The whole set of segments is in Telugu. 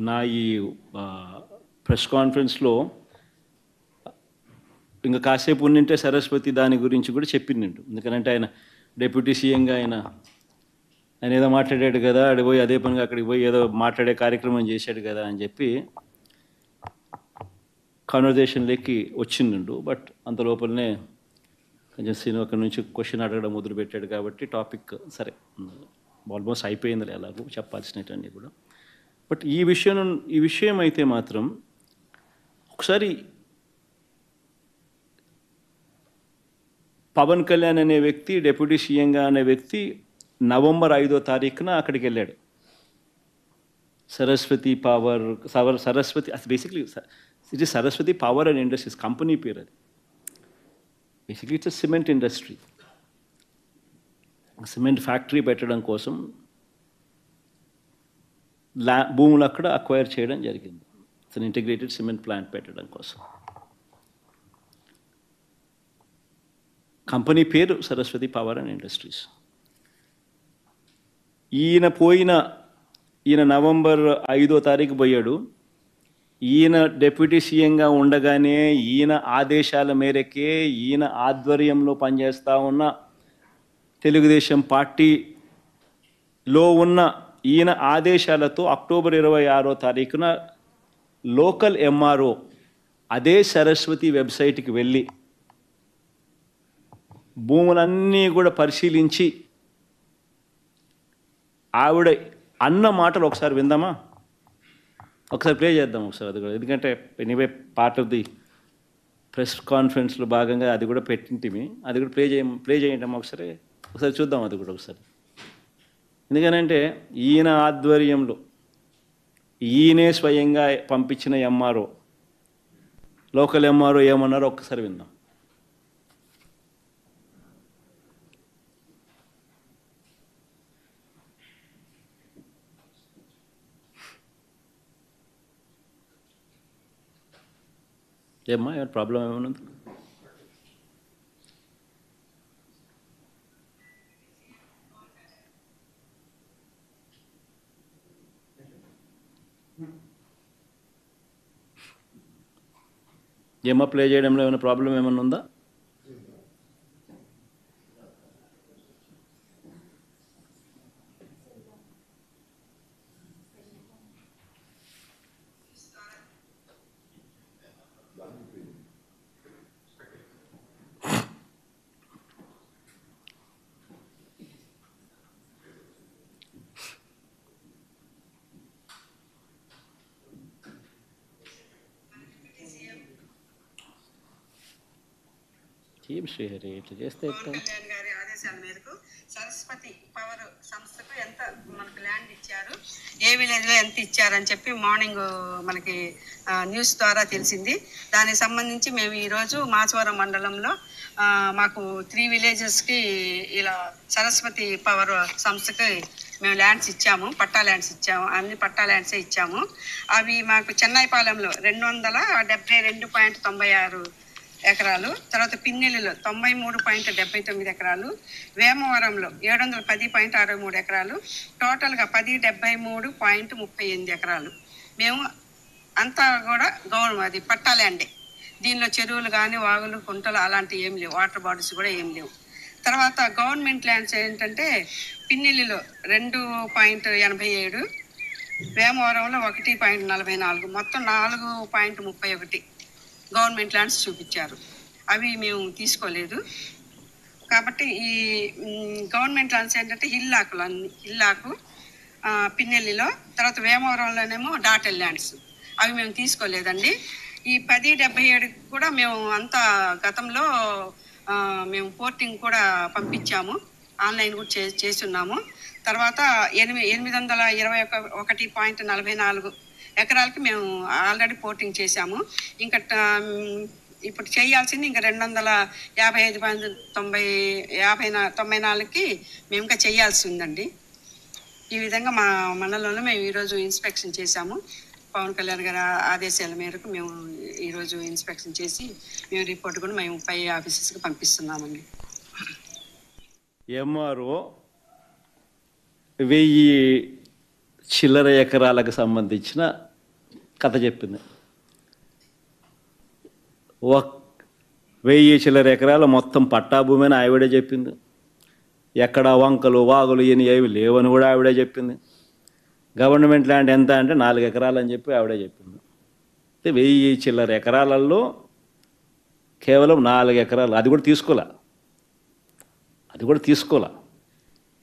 నా ఈ ప్రెస్ కాన్ఫరెన్స్లో ఇంకా కాసేపు ఉండింటే సరస్వతి దాని గురించి కూడా చెప్పిండు. ఎందుకంటే ఆయన డిప్యూటీ సీఎంగా ఆయన ఏదో మాట్లాడాడు కదా, అక్కడికి పోయి అదే పనిగా అక్కడికి పోయి ఏదో మాట్లాడే కార్యక్రమం చేశాడు కదా అని చెప్పి కాన్వర్జేషన్లోకి వచ్చిండు. బట్ అంత లోపలనే కొంచెం సీన్ అక్కడి నుంచి క్వశ్చన్ అడగడం మొదలుపెట్టాడు కాబట్టి టాపిక్ సరే ఆల్మోస్ట్ అయిపోయింది ఎలాగో చెప్పాల్సినవన్నీ కూడా. బట్ ఈ విషయం అయితే మాత్రం ఒకసారి పవన్ కళ్యాణ్ అనే వ్యక్తి, డిప్యూటీ సీఎంగా అనే వ్యక్తి నవంబర్ 5వ తారీఖున అక్కడికి వెళ్ళాడు. Saraswati power Saraswati basically it is Saraswati power and industries company పేరు అది. Basically it's cement industry. Cement factory పెట్టడం కోసం భూములు అక్కడ అక్వైర్ చేయడం జరిగింది. It's an integrated cement plant పెట్టడం కోసం. కంపెనీ పేరు సరస్వతి పవర్ అండ్ ఇండస్ట్రీస్. ఈయన నవంబర్ 5వ తారీఖు పోయాడు. ఈయన డిప్యూటీ సీఎంగా ఉండగానే ఈయన ఆదేశాల మేరకే ఈయన ఆధ్వర్యంలో పనిచేస్తూ ఉన్న తెలుగుదేశం పార్టీలో ఉన్న ఈయన ఆదేశాలతో అక్టోబర్ 26వ తారీఖున లోకల్ ఎంఆర్ఓ అదే సరస్వతి వెబ్సైట్కి వెళ్ళి భూములన్నీ కూడా పరిశీలించి ఆవిడ అన్న మాటలు ఒకసారి విందామా? ఒకసారి ప్లే చేద్దాం ఒకసారి అది కూడా. ఎందుకంటే anyway part of the press కాన్ఫరెన్స్లో భాగంగా అది కూడా పెట్టింటిమి. అది కూడా ప్లే చేయండి ఒకసారి చూద్దాం అది కూడా ఒకసారి. ఎందుకనంటే ఈయన ఆధ్వర్యంలో ఈయనే స్వయంగా పంపించిన ఎంఆర్ఓ లోకల్ ఎంఆర్ఓ ఏమన్నారో ఒక్కసారి విందాం. ఏమ్మా ఏమైనా ప్రాబ్లం ఏమైనా ఉంది? ఏమా ప్లే చేయడంలో ఏమైనా ప్రాబ్లం ఏమైనా ఉందా? శ్రీహరి ఇట్లా చేస్తే పవన్ కళ్యాణ్ గారి ఆదేశాల మేరకు సరస్వతి పవర్ సంస్థకు ఎంత మనకు ల్యాండ్ ఇచ్చారు, ఏ విలేజ్లో ఎంత ఇచ్చారని చెప్పి మార్నింగ్ మనకి న్యూస్ ద్వారా తెలిసింది. దానికి సంబంధించి మేము ఈరోజు మాచవరం మండలంలో మాకు 3 విలేజెస్కి ఇలా సరస్వతి పవర్ సంస్థకి మేము ల్యాండ్స్ ఇచ్చాము, పట్టా ల్యాండ్స్ ఇచ్చాము. అన్ని పట్టా ల్యాండ్సే ఇచ్చాము. అవి మాకు చెన్నైపాలెంలో 272.96 ఎకరాలు, తర్వాత పిన్నెల్లిలో 93.79 ఎకరాలు, వేమవరంలో 710.63 ఎకరాలు, టోటల్గా 1073.38 ఎకరాలు. మేము అంతా కూడా అది పట్టా ల్యాండే. దీనిలో చెరువులు కానీ వాగులు కుంటలు అలాంటివి ఏం లేవు, వాటర్ బాడీస్ కూడా ఏం లేవు. తర్వాత గవర్నమెంట్ ల్యాండ్స్ ఏంటంటే పిన్నెల్లిలో 2.87, వేమవరంలో 1.44, మొత్తం 4.31 గవర్నమెంట్ ల్యాండ్స్ చూపించారు. అవి మేము తీసుకోలేదు. కాబట్టి ఈ గవర్నమెంట్ ల్యాండ్స్ ఏంటంటే హిల్లాకు పిన్నెల్లిలో, తర్వాత వేమవరంలోనేమో డాటెల్ ల్యాండ్స్, అవి మేము తీసుకోలేదండి. ఈ 1077 కూడా మేము అంతా గతంలో మేము పోర్టింగ్ కూడా పంపించాము, ఆన్లైన్ కూడా చేస్తున్నాము. తర్వాత 821.44 ఎకరాలకి మేము ఆల్రెడీ పోర్టింగ్ చేశాము. ఇంకా ఇప్పుడు చేయాల్సింది ఇంకా 255.94కి మేము ఇంకా చేయాల్సి ఉందండి. ఈ విధంగా మా మండలంలో మేము ఈరోజు ఇన్స్పెక్షన్ చేశాము. పవన్ కళ్యాణ్ గారి ఆదేశాల మేరకు మేము ఈరోజు ఇన్స్పెక్షన్ చేసి మేము రిపోర్ట్ కూడా మేము పై ఆఫీసెస్కి పంపిస్తున్నామండి. ఎంఆర్ఓ 1000 చిల్లర ఎకరాలకు సంబంధించిన కథ చెప్పింది. 1000 చిల్లర ఎకరాల మొత్తం పట్టా భూమి అని ఆవిడే చెప్పింది. ఎక్కడ వంకలు వాగులు ఇవన్నీ ఏమి లేవని కూడా ఆవిడే చెప్పింది. గవర్నమెంట్ ల్యాండ్ ఎంత అంటే 4 ఎకరాలు అని చెప్పి ఆవిడే చెప్పింది. 1000 చిల్లర ఎకరాలలో కేవలం 4 ఎకరాలు, అది కూడా తీసుకోలే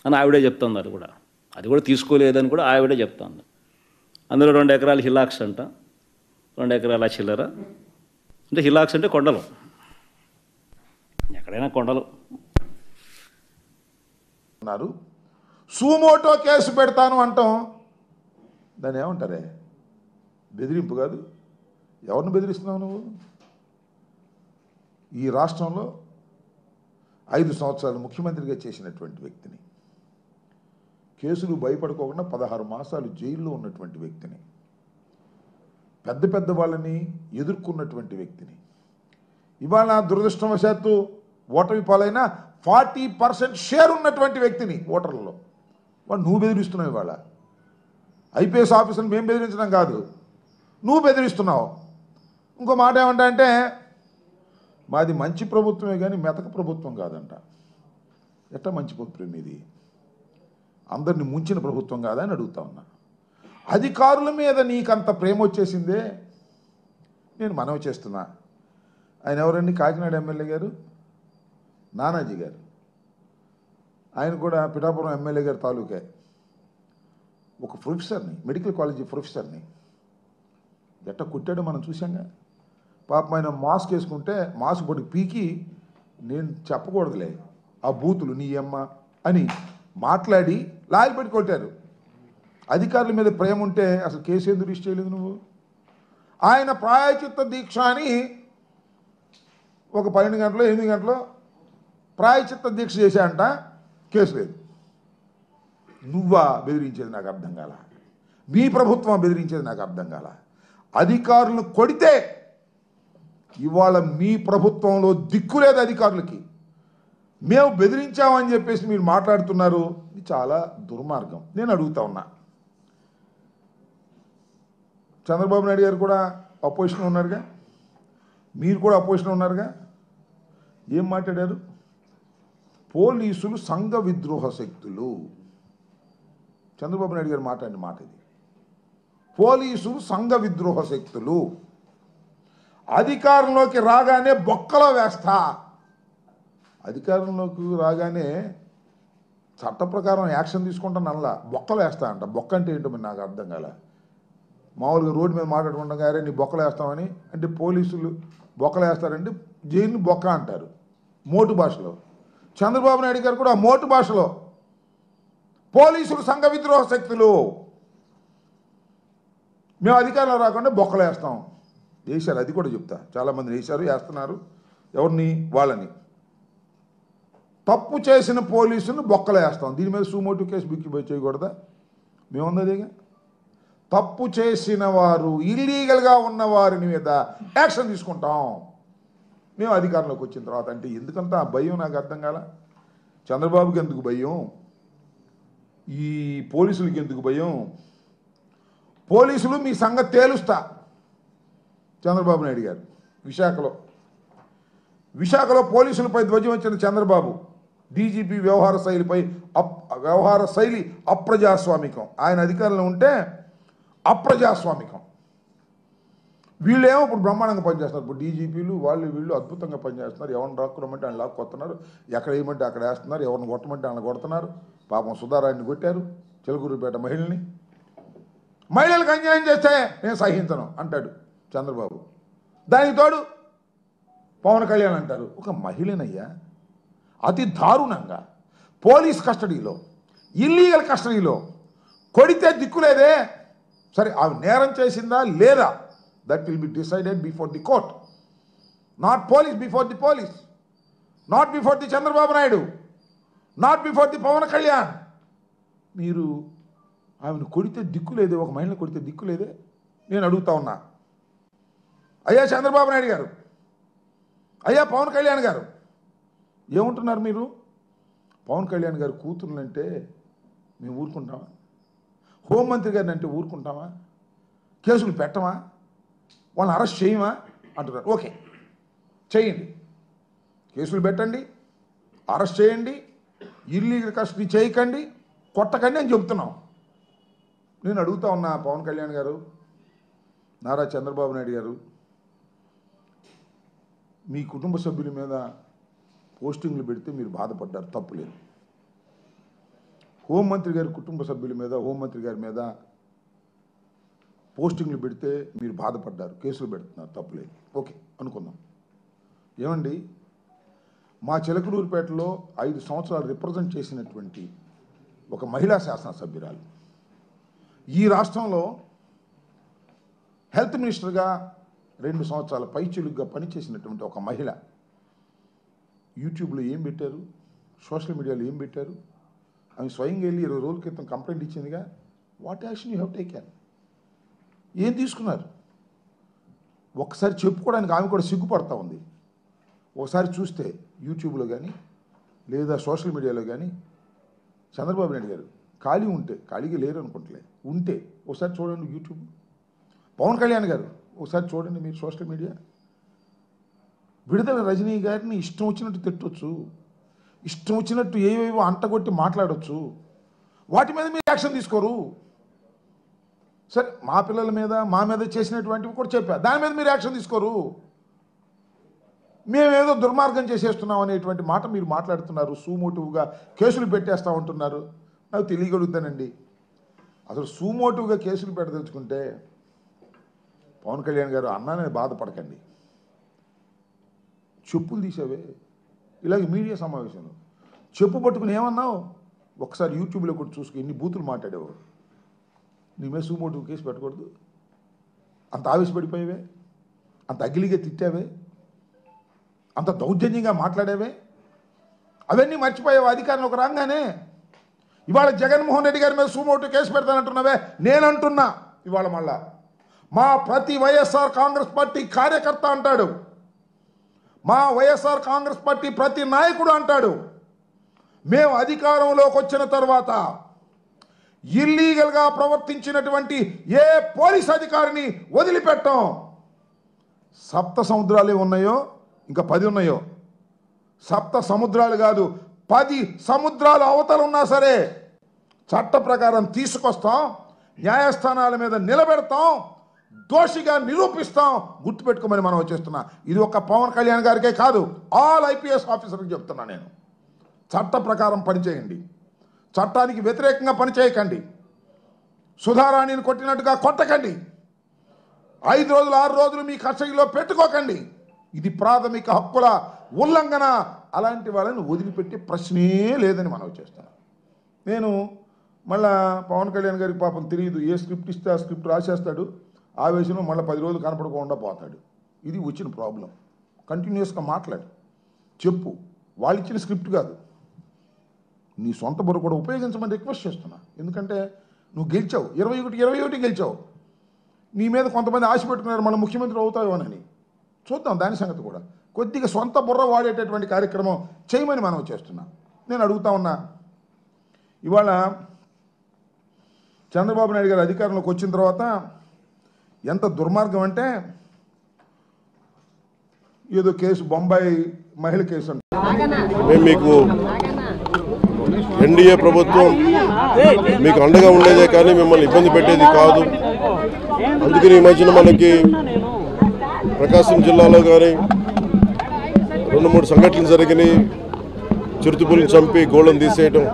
అని ఆవిడే చెప్తుంది. అది కూడా తీసుకోలేదని కూడా ఆవిడే చెప్తుంది. అందులో 2 ఎకరాలు హిలాక్స్ అంట, 2 ఎకరాల చిల్లర. అంటే హిలాక్స్ అంటే కొండలు, ఎక్కడైనా కొండలు. సుమోటో కేసు పెడతాను అంటాం, దాన్ని ఏమంటారే? బెదిరింపు కాదు. ఎవరిని బెదిరిస్తున్నావు నువ్వు? ఈ రాష్ట్రంలో 5 సంవత్సరాలు ముఖ్యమంత్రిగా చేసినటువంటి వ్యక్తిని, కేసులు భయపడుకోకుండా 16 మాసాలు జైల్లో ఉన్నటువంటి వ్యక్తిని, పెద్ద వాళ్ళని ఎదుర్కొన్నటువంటి వ్యక్తిని, ఇవాళ దురదృష్టవశాత్తు ఓటమి పాలైన 40% షేర్ ఉన్నటువంటి వ్యక్తిని ఓటర్లలో వాడు నువ్వు బెదిరిస్తున్నావు. ఇవాళ ఐపీఎస్ ఆఫీసర్ని మేము బెదిరించడం కాదు, నువ్వు బెదిరిస్తున్నావు. ఇంకో మాట ఏమంటా అంటే, మాది మంచి ప్రభుత్వమే కానీ మెతక ప్రభుత్వం కాదంట. ఎట్లా మంచి ప్రభుత్వం ఇది? అందరిని ముంచిన ప్రభుత్వం కాదా అని అడుగుతా ఉన్నా. అధికారుల మీద నీకంత ప్రేమ వచ్చేసిందే. నేను మనవి చేస్తున్నా, ఆయన ఎవరండి? కాకినాడ ఎమ్మెల్యే గారు నానాజీ గారు. ఆయన కూడా పిఠాపురం ఎమ్మెల్యే గారు తాలూకే ఒక ప్రొఫెసర్ని, మెడికల్ కాలేజీ ప్రొఫెసర్ని ఎట్ట కుట్టాడో మనం చూసాంగా. పాపం ఆయన మాస్క్ వేసుకుంటే మాస్క్ పొడి పీకి, నేను చెప్పకూడదులే ఆ బూతులు నీ అమ్మ అని మాట్లాడి లాగిపెట్టి కొట్టారు. అధికారుల మీద ప్రేమ ఉంటే అసలు కేసు ఎందుకు రిజిస్టర్ చేయలేదు నువ్వు? ఆయన ప్రాయచిత్త దీక్ష అని ఒక 12 గంటలో 8 గంటలో ప్రాయచిత్త దీక్ష చేశాయంట, కేసు లేదు. నువ్వా బెదిరించేది? నాకు అర్థం కాల. మీ ప్రభుత్వం బెదిరించేది నాకు అర్థం కాల. అధికారులను కొడితే ఇవాళ మీ ప్రభుత్వంలో దిక్కు లేదు అధికారులకి. మేము బెదిరించామని చెప్పేసి మీరు మాట్లాడుతున్నారు. ఇది చాలా దుర్మార్గం. నేను అడుగుతా ఉన్నా, చంద్రబాబు నాయుడు గారు కూడా అపోజిషన్ ఉన్నారుగా, మీరు కూడా అపోజిషన్ ఉన్నారుగా. ఏం మాట్లాడారు? పోలీసులు సంఘ విద్రోహ శక్తులు. చంద్రబాబు నాయుడు గారు మాట్లాడిన మాట ఇది. పోలీసులు సంఘ విద్రోహ శక్తులు, అధికారంలోకి రాగానే బొక్కలో వేస్తా. అధికారంలోకి రాగానే చట్ట ప్రకారం యాక్షన్ తీసుకుంటాను అలా బొక్కలు వేస్తా అంట. బొక్క అంటే ఏంటో నాకు అర్థం కాల. మామూలుగా రోడ్డు మీద మాట్లాడుకుంటాం, అరే నీ బొక్కలు వేస్తామని అంటే పోలీసులు బొక్కలు వేస్తారంటే జైలుని బొక్క అంటారు మోటు భాషలో. చంద్రబాబు నాయుడు గారు కూడా మోటు భాషలో పోలీసులు సంఘ విద్రోహ శక్తులు, మేము అధికారంలో రాకుండా బొక్కలు వేస్తాం. వేశారు, అది కూడా చెప్తా. చాలామంది వేశారు, వేస్తున్నారు. ఎవరిని? వాళ్ళని. తప్పు చేసిన పోలీసును బొక్కలు వేస్తాం. దీని మీద సుమోటో కేసు బుక్ చేయకూడదా? మేముందేగా. తప్పు చేసిన వారు, ఇల్లీగల్గా ఉన్న వారిని మీద యాక్షన్ తీసుకుంటాం మేము అధికారంలోకి వచ్చిన తర్వాత. అంటే ఎందుకంత ఆ భయం నాకు అర్థం కాల. చంద్రబాబుకి ఎందుకు భయం? ఈ పోలీసులకి ఎందుకు భయం? పోలీసులు మీ సంగతి తేలుస్తా. చంద్రబాబు నాయుడు గారు విశాఖలో పోలీసులపై ధ్వజం వచ్చిన చంద్రబాబు, డీజీపీ వ్యవహార శైలి అప్రజాస్వామికం. ఆయన అధికారంలో ఉంటే అప్రజాస్వామికం. వీళ్ళేమో ఇప్పుడు బ్రహ్మాండంగా పనిచేస్తున్నారు. ఇప్పుడు డీజీపీలు వీళ్ళు అద్భుతంగా పనిచేస్తున్నారు. ఎవరిని రాక్కురమంటే ఆయన లాక్కొస్తున్నారు, ఎక్కడ వేయమంటే అక్కడ వేస్తున్నారు, ఎవరిని కొట్టమంటే ఆయన కొడుతున్నారు. పాపం సుధారాయన్ని కొట్టారు, చిలకూరుపేట మహిళలకు అన్యాయం చేస్తే నేను సహించను అంటాడు చంద్రబాబు. దానికి తోడు పవన్ కళ్యాణ్ అంటారు. ఒక మహిళనయ్యా అతి దారుణంగా పోలీస్ కస్టడీలో, ఇల్లీగల్ కస్టడీలో కొడితే దిక్కులేదే. సరే, ఆమె నేరం చేసిందా లేదా? That will be decided before the court, not police before the police, not before the Chandrababu Naidu, not before the Pawan Kalyan. మీరు ఆమెను కొడితే దిక్కులేదే, ఒక మహిళను కొడితే దిక్కులేదే. నేను అడుగుతా ఉన్నా, అయ్యా చంద్రబాబు నాయుడు గారు, అయ్యా పవన్ కళ్యాణ్ గారు, ఏముంటున్నారు మీరు? పవన్ కళ్యాణ్ గారు కూతురులంటే మేము ఊరుకుంటామా? హోంమంత్రి గారిని అంటే ఊరుకుంటామా? కేసులు పెట్టమా, వాళ్ళని అరెస్ట్ చేయమా అంటున్నారు. ఓకే, చేయండి, కేసులు పెట్టండి, అరెస్ట్ చేయండి, ఇల్లీగల్ కస్టడీ చేయకండి, కొట్టకండి అని చెబుతున్నాం. నేను అడుగుతా ఉన్నా పవన్ కళ్యాణ్ గారు, నారా చంద్రబాబు నాయుడు గారు, మీ కుటుంబ సభ్యుల మీద పోస్టింగ్లు పెడితే మీరు బాధపడ్డారు, తప్పులేదు. హోంమంత్రి గారి కుటుంబ సభ్యుల మీద, హోంమంత్రి గారి మీద పోస్టింగ్లు పెడితే మీరు బాధపడ్డారు, కేసులు పెడుతున్నారు, తప్పులేదు. ఓకే అనుకుందాం. ఏమండి, మా చిలకలూరుపేటలో 5 సంవత్సరాలు రిప్రజెంట్ చేసినటువంటి ఒక మహిళా శాసనసభ్యురాలు, ఈ రాష్ట్రంలో హెల్త్ మినిస్టర్గా 2 సంవత్సరాల పైచిలుగ్గా పనిచేసినటువంటి ఒక మహిళ యూట్యూబ్లో ఏం పెట్టారు, సోషల్ మీడియాలో ఏం పెట్టారు, ఆమె స్వయంగా వెళ్ళి 20 రోజుల క్రితం కంప్లైంట్ ఇచ్చిందిగా. What action you have taken? ఏం తీసుకున్నారు? ఒకసారి చెప్పుకోవడానికి ఆమె కూడా సిగ్గుపడతా ఉంది. ఒకసారి చూస్తే యూట్యూబ్లో కానీ లేదా సోషల్ మీడియాలో కానీ చంద్రబాబు నాయుడు గారు ఖాళీ ఉంటే, ఖాళీగా లేరు అనుకుంటలే, ఉంటే ఒకసారి చూడండి యూట్యూబ్. పవన్ కళ్యాణ్ గారు ఒకసారి చూడండి మీరు సోషల్ మీడియా. విడుదల రజనీ గారిని ఇష్టం వచ్చినట్టు తిట్టవచ్చు, ఇష్టం వచ్చినట్టు ఏవేవో అంటగొట్టి మాట్లాడవచ్చు, వాటి మీద మీరు యాక్షన్ తీసుకోరు. సరే, మా పిల్లల మీద మా మీద చేసినటువంటివి కూడా చెప్పా, దాని మీద మీరు యాక్షన్ తీసుకోరు. మేమేదో దుర్మార్గం చేసేస్తున్నాం అనేటువంటి మాట మీరు మాట్లాడుతున్నారు, సూమోటివ్గా కేసులు పెట్టేస్తూ ఉంటున్నారు. నాకు తెలియగలుగుతానండి, అసలు సూమోటివ్గా కేసులు పెట్టదలుచుకుంటే పవన్ కళ్యాణ్ గారు అన్నానని బాధపడకండి, చెప్పులు తీసావే ఇలాగే మీడియా సమావేశంలో చెప్పు పట్టుకుని ఏమన్నావు, ఒకసారి యూట్యూబ్లో కూడా చూసుకుని ఎన్ని బూతులు మాట్లాడేవు. నీ మీద సూమోటివ్ కేసు పెట్టకూడదు, అంత ఆవేశపడిపోయావే, అంత అగిలిగా తిట్టావే, అంత దౌర్జన్యంగా మాట్లాడేవే, అవన్నీ మర్చిపోయావు అధికారంలోకి రాగానే. ఇవాళ జగన్మోహన్ రెడ్డి గారి మీద సూమోటివ్ కేసు పెడతానంటున్నావే, నేనంటున్నా ఇవాళ మళ్ళా మా ప్రతి వైఎస్ఆర్ కాంగ్రెస్ పార్టీ కార్యకర్త అంటాడు, మా వైఎస్ఆర్ కాంగ్రెస్ పార్టీ ప్రతి నాయకుడు అంటాడు, మేము అధికారంలోకి వచ్చిన తర్వాత ఇల్లీగల్గా ప్రవర్తించినటువంటి ఏ పోలీస్ అధికారిని వదిలిపెట్టాం. 7 సముద్రాలే ఉన్నాయో ఇంకా 10 ఉన్నాయో, 7 సముద్రాలు కాదు 10 సముద్రాల అవతల ఉన్నా సరే చట్ట ప్రకారం తీసుకొస్తాం, న్యాయస్థానాల మీద నిలబెడతాం, దోషిగా నిరూపిస్తాం. గుర్తుపెట్టుకోమని మనం వచ్చేస్తున్నా. ఇది ఒక పవన్ కళ్యాణ్ గారికే కాదు, ఆల్ ఐపీఎస్ ఆఫీసర్కి చెప్తున్నా నేను. చట్ట ప్రకారం పనిచేయండి, చట్టానికి వ్యతిరేకంగా పనిచేయకండి, సుధారాణిని కొట్టినట్టుగా కొట్టకండి, 5 రోజులు 6 రోజులు మీ కస్టడీలో పెట్టుకోకండి. ఇది ప్రాథమిక హక్కుల ఉల్లంఘన. అలాంటి వాళ్ళని వదిలిపెట్టే ప్రశ్నే లేదని మనం చేస్తున్నాం. నేను మళ్ళా పవన్ కళ్యాణ్ గారికి పాపం తెలియదు, ఏ స్క్రిప్ట్ ఇస్తే ఆ స్క్రిప్ట్ రాసేస్తాడు, ఆవేశంలో మళ్ళీ 10 రోజులు కనపడకుండా పోతాడు. ఇది వచ్చిన ప్రాబ్లం. కంటిన్యూస్గా మాట్లాడు, చెప్పు, వాళ్ళు ఇచ్చిన స్క్రిప్ట్ కాదు, నీ సొంత బుర్ర కూడా ఉపయోగించమని రిక్వెస్ట్ చేస్తున్నా. ఎందుకంటే నువ్వు గెలిచావు, 21 గెలిచావు, నీ మీద కొంతమంది ఆశ పెట్టుకున్నారు మళ్ళీ ముఖ్యమంత్రి అవుతాయోనని. చూద్దాం దాని సంగతి కూడా. కొద్దిగా సొంత బుర్ర వాడేటటువంటి కార్యక్రమం చేయమని మనం చేస్తున్నాం. నేను అడుగుతా ఉన్నా, ఇవాళ చంద్రబాబు నాయుడు గారు అధికారంలోకి వచ్చిన తర్వాత ఎంత దుర్మార్గం అంటే, ఏదో కేసు, బొంబాయి మహిళ కేసు అంటే, మేము మీకు ఎన్డీఏ ప్రభుత్వం మీకు అండగా ఉండేదే కానీ మిమ్మల్ని ఇబ్బంది పెట్టేది కాదు. అందుకని ఈ మధ్యన మనకి ప్రకాశం జిల్లాలో కానీ 2-3 సంఘటనలు జరిగినాయి. చిరుతపులిని చంపి గోళ్ళను తీసేయటం,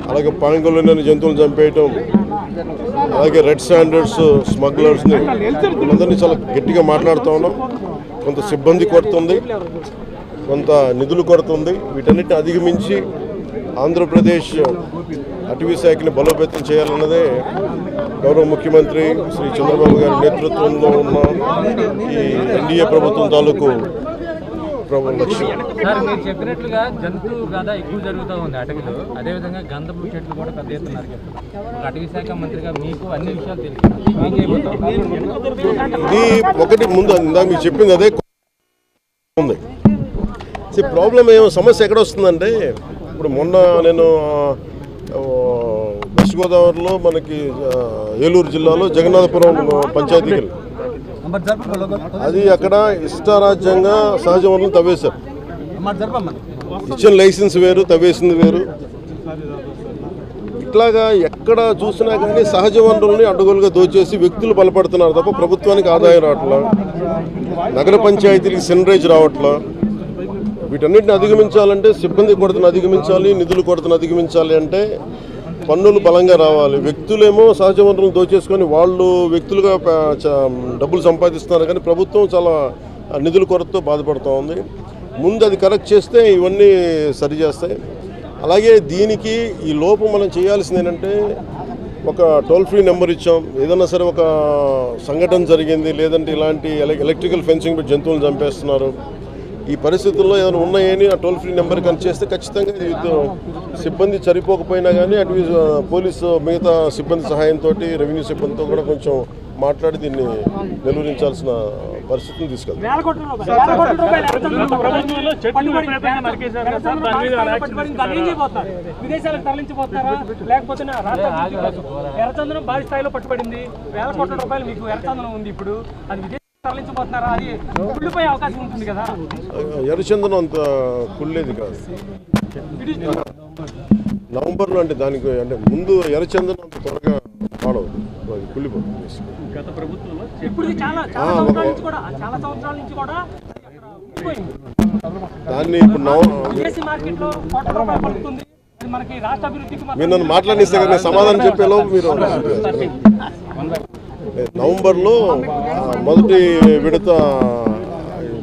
అలాగే పాంగోలోని జంతువులను చంపేయటం, అలాగే రెడ్ స్టాండర్డ్స్ స్మగ్లర్స్ని అందరినీ చాలా గట్టిగా మాట్లాడుతూ ఉన్నాం. కొంత సిబ్బంది కొరత ఉంది, కొంత నిధులు కొరత ఉంది. వీటన్నిటిని అధిగమించి ఆంధ్రప్రదేశ్ అటవీ శాఖని బలోపేతం చేయాలన్నదే గౌరవ ముఖ్యమంత్రి శ్రీ చంద్రబాబు గారి నేతృత్వంలో ఉన్న ఈ ఎన్డీఏ ప్రభుత్వం తాలూకు లక్ష్యం. సార్, మీరు చెప్పినట్లుగా జంతు గద ఎక్కువ జరుగుతూ ఉంది అటవీలో, అదేవిధంగా గంధపు చెట్లు కూడా పెద్ద ఎత్తున నరికేస్తున్నారు. అటవీ శాఖ మంత్రిగా మీకు అన్ని విషయాలు తెలుసు, ఇది ఒకటి ముందు ఇందాక మీకు చెప్పింది అదే ఉంది. ప్రాబ్లం ఏమో సమస్య ఎక్కడ వస్తుందంటే, ఇప్పుడు మొన్న నేను వెస్ట్ గోదావరిలో మనకి ఏలూరు జిల్లాలో జగన్నాథపురం పంచాయతీకి అది అక్కడ ఇష్టారాజ్యంగా సహజ వనరులు తవ్వేశారు. ఇచ్చిన లైసెన్స్ వేరు, తవ్వేసింది వేరు. ఇట్లాగా ఎక్కడ చూసినా కానీ సహజ వనరుల్ని అడ్డగోలుగా దోచేసి వ్యక్తులు బలపడుతున్నారు తప్ప ప్రభుత్వానికి ఆదాయం రావట్లా, నగర పంచాయతీలకి సెనరేజ్ రావట్లా. వీటన్నిటిని అధిగమించాలంటే సిబ్బంది కొరతను అధిగమించాలి, నిధుల కొరతను అధిగమించాలి అంటే పన్నులు బలంగా రావాలి. వ్యక్తులేమో సహజ వనరులను దోచేసుకొని వాళ్ళు వ్యక్తులుగా డబ్బులు సంపాదిస్తున్నారు, కానీ ప్రభుత్వం చాలా నిధుల కొరతతో బాధపడుతూ ఉంది. ముందు అది కరెక్ట్ చేస్తే ఇవన్నీ సరిచేస్తాయి. అలాగే దీనికి ఈ లోపం మనం చేయాల్సింది ఏంటంటే ఒక టోల్ ఫ్రీ నెంబర్ ఇచ్చాం. ఏదైనా సరే ఒక సంఘటన జరిగింది, లేదంటే ఇలాంటి ఎలక్ట్రికల్ ఫెన్సింగ్ పెట్టి జంతువులను చంపేస్తున్నారు, ఈ పరిస్థితుల్లో ఏదైనా ఉన్నాయని ఆ టోల్ ఫ్రీ నెంబర్ కనెక్ట్ చేస్తే ఖచ్చితంగా సిబ్బంది సరిపోకపోయినా కానీ అటు పోలీసు మిగతా సిబ్బంది సహాయంతో, రెవెన్యూ సిబ్బందితో కూడా కొంచెం మాట్లాడి దీన్ని నిలువరించాల్సిన పరిస్థితిని తీసుకెళ్తాం. విదేశాలకు తరలించిపోతారా లేకపోతే ఎర్రచందనం భారీ స్థాయిలో పట్టుబడింది, వేల కోట్ల రూపాయలు మీకు ఎర్రచందనం ఉంది, ఇప్పుడు అది తరలించిపోతున్నారా? అది కుళ్ళిపోయే అవకాశం ఉంటుంది కదా. ఎర్రచందనం అంత కుళ్ళేది కాదు. నవంబర్లో అంటే దానికి అంటే ముందు ఎర్రచందనం అంత త్వరగా పాడవుతుంది, కుళ్ళిపోతుంది. గత ప్రభుత్వంలో ఇప్పుడు చాలా సంవత్సరాల నుంచి కూడా దాన్ని ఇప్పుడు విదేశీ మార్కెట్లో కోట్ల రూపాయలు పడుతుంది. మనకి రాష్ట్ర అభివృద్ధికి మీరు నన్ను మాట్లాడిస్తే కదా సమాధానం చెప్పేలోపు మీరు నవంబర్లో మొదటి విడత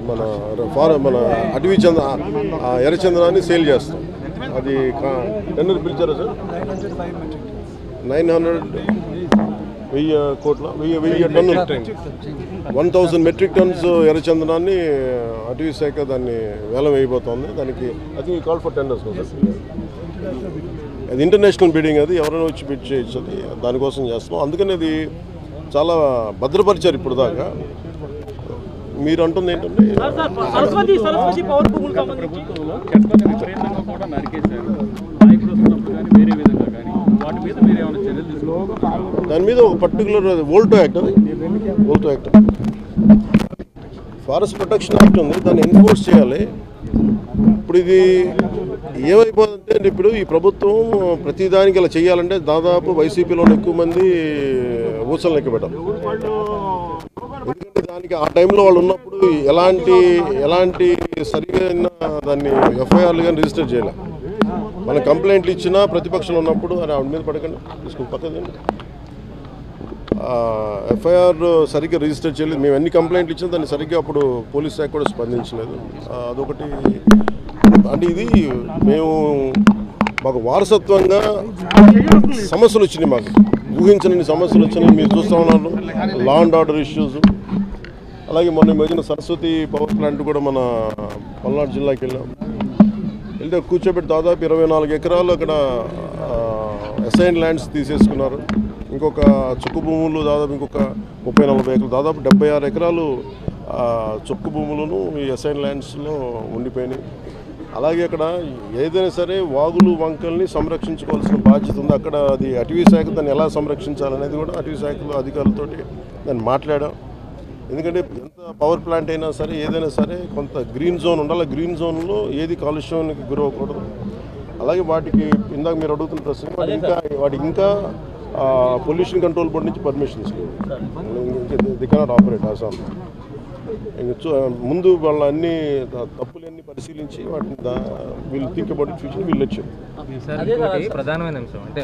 మన అటవీ ఎర్రచందనాన్ని సేల్ చేస్తాం. అది టెండర్ పిలిచారా సార్? 900 కోట్ల 1000 టన్నులు 1000 మెట్రిక్ టన్స్ ఎర్రచందనాన్ని అటవీ శాఖ దాన్ని వేలం వేయబోతోంది. దానికి అది కాల్ ఫర్ టెండర్స్ సార్. అది ఇంటర్నేషనల్ బిడ్డింగ్, అది ఎవరైనా వచ్చి బిడ్ చేయొచ్చు, అది దానికోసం చేస్తున్నాం. అందుకని అది చాలా భద్రపరిచారు ఇప్పుడు దాకా. మీరు అంటుంది ఏంటంటే దాని మీద ఒక పర్టికులర్ వోల్టో యాక్ట్, అది వోల్టో యాక్ట్, ఫారెస్ట్ ప్రొటెక్షన్ యాక్ట్ ఉంది, దాన్ని ఎన్ఫోర్స్ చేయాలి. ఇప్పుడు ఇది ఏమైపోతుందంటే ఇప్పుడు ఈ ప్రభుత్వం ప్రతిదానికి ఇలా చేయాలంటే దాదాపు వైసీపీలో ఎక్కువ మంది ఊసలు లెక్క పెట్టారు. ఎందుకంటే దానికి ఆ టైంలో వాళ్ళు ఉన్నప్పుడు ఎలాంటి సరిగ్గా దాన్ని ఎఫ్ఐఆర్లు కానీ రిజిస్టర్ చేయలే. మన కంప్లైంట్లు ఇచ్చినా ప్రతిపక్షంలో ఉన్నప్పుడు అని ఆవిడ మీద పడకండి, తీసుకుని పక్కదండి. ఎఫ్ఐఆర్ సరిగ్గా రిజిస్టర్ చేయలేదు. మేము ఎన్ని కంప్లైంట్లు ఇచ్చినా దాన్ని సరిగ్గా అప్పుడు పోలీస్ శాఖ కూడా స్పందించలేదు. అదొకటి. అంటే ఇది మాకు వారసత్వంగా సమస్యలు వచ్చినాయి, మాకు ఊహించని సమస్యలు వచ్చినాయి. మీరు చూస్తూ ఉన్నారు లా అండ్ ఆర్డర్ ఇష్యూస్. అలాగే మొన్న మధ్యన సరస్వతి పవర్ ప్లాంట్ కూడా మన పల్నాడు జిల్లాకి వెళ్తే కూర్చోబెట్టి దాదాపు 24 ఎకరాలు అక్కడ అసైన్ ల్యాండ్స్ తీసేసుకున్నారు. ఇంకొక చుక్కు భూములు దాదాపు ఇంకొక 30-40 ఎకరాలు, దాదాపు 76 ఎకరాలు చుక్కు భూములను ఈ అసైన్ ల్యాండ్స్లో ఉండిపోయినాయి. అలాగే అక్కడ ఏదైనా సరే వాగులు వంకల్ని సంరక్షించుకోవాల్సిన బాధ్యత ఉంది. అక్కడ అది అటవీ శాఖ దాన్ని ఎలా సంరక్షించాలనేది కూడా అటవీ శాఖలో అధికారులతోటి దాన్ని మాట్లాడాం. ఎందుకంటే ఎంత పవర్ ప్లాంట్ అయినా సరే ఏదైనా సరే కొంత గ్రీన్ జోన్ ఉండాలి. గ్రీన్ జోన్లో ఏది కాలుష్యానికి గురవ్వకూడదు. అలాగే వాటికి ఇందాక మీరు అడుగుతున్న ప్రశ్న వాటికి ఇంకా పొల్యూషన్ కంట్రోల్ బోర్డు నుంచి పర్మిషన్స్ ది కెనాట్ ఆపరేట్ ఆసాం. ముందు వాళ్ళ అన్ని తప్పులన్నీ పరిశీలించి వాటిని వీళ్ళు థింక్ అబౌట్ ఫ్యూచర్ వీళ్ళు వచ్చారు. ప్రధానమైన అంశం అంటే